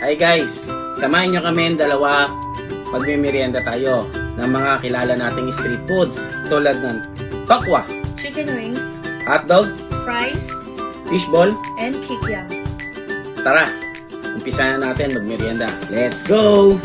Hi guys, samahan nyo kami dalawa magmimerienda tayo ng mga kilala nating street foods tulad ng tokwa, Chicken wings, hotdog, fries, fishball. and kikiam. Tara, umpisa na natin magmerienda. Let's go!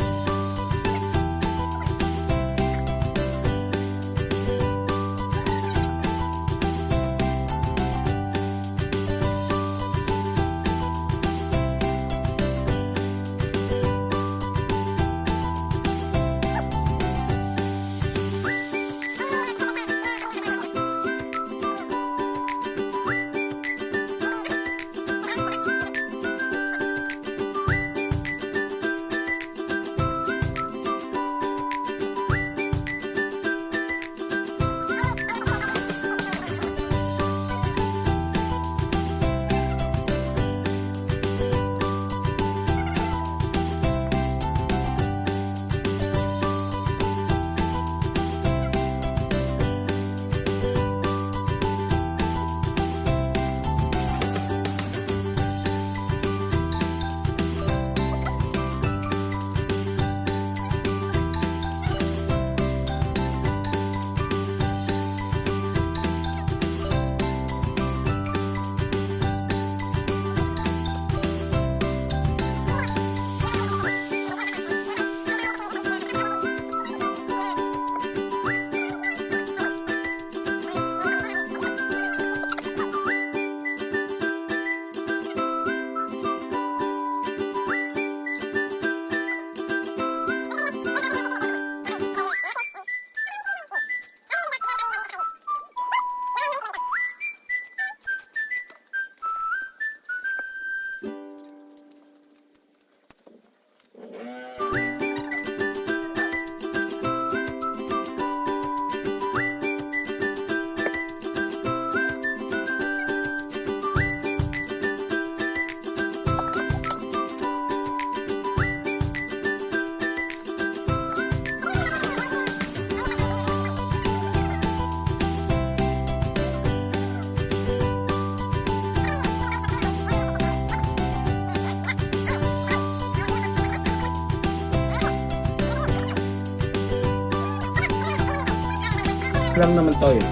Lang naman to eh.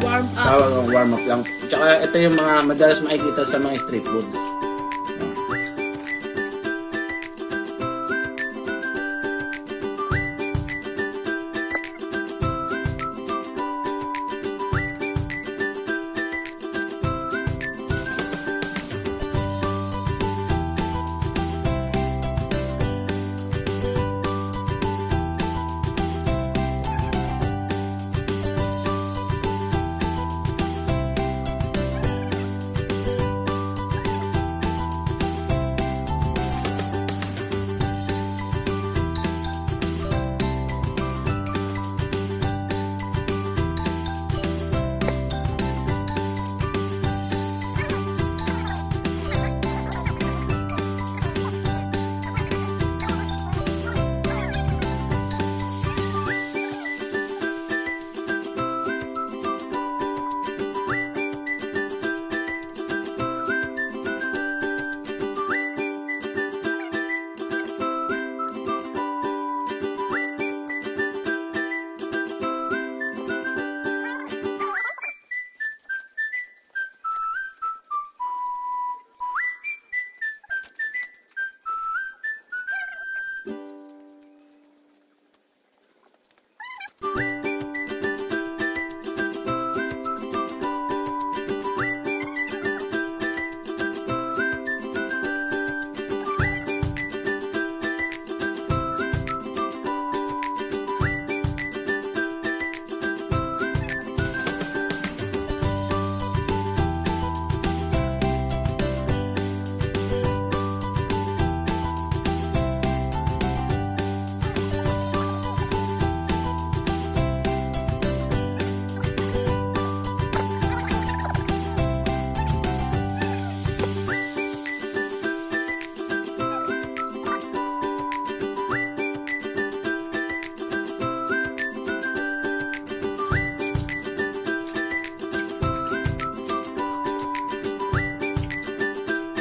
Warm up. Tawag ang warm up lang. Tsaka ito yung mga madalas makikita sa mga street foods.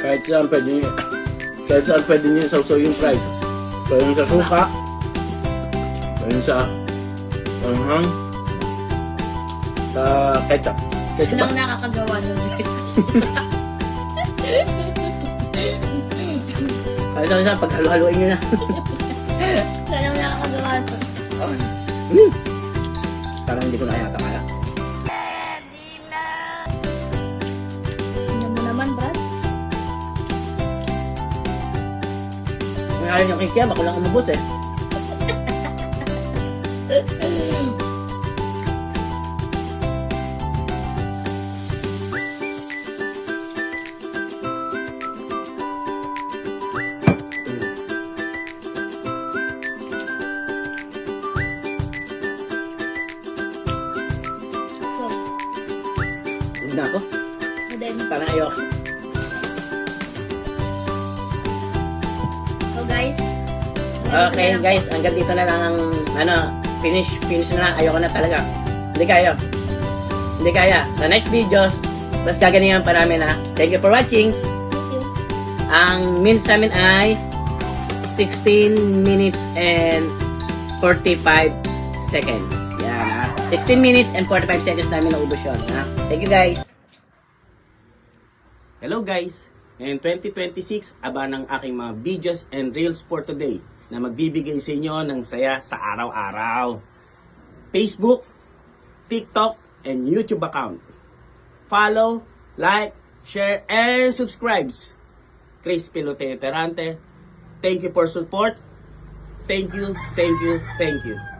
Kahit saan pwede Kahit saan pwede nyo sausaw yung fries. Pwede sa suka. Pwede sa anghang. Sa ketchup. Ketchup ba? Anong nakakagawa nun, guys? Kahit saan, paghalo-haloin nyo na. Anong nakakagawa nun? Parang hindi ko na yata kaya. Ano mo naman, Brad? Kung alam yung kikiyam, ako lang umubos eh. So, Huwag na ako. then, Parang ayoko. so guys. Okay guys, hanggang dito na lang ang finish na lang. Ayoko na talaga. Hindi kaya. Sa next videos, mas gaganingan pa namin ha. Thank you for watching. Thank you. Ang minutes namin ay 16 minutes and 45 seconds. Yan ha. 16 minutes and 45 seconds namin naubos yun ha. Thank you guys. Hello guys. Ngayon 2026, aba ng aking mga videos and reels for today na magbibigay sa inyo ng saya sa araw-araw. Facebook, TikTok, and YouTube account. Follow, like, share, and subscribe. Chris Pilote Terante. Thank you for support. Thank you, thank you, thank you.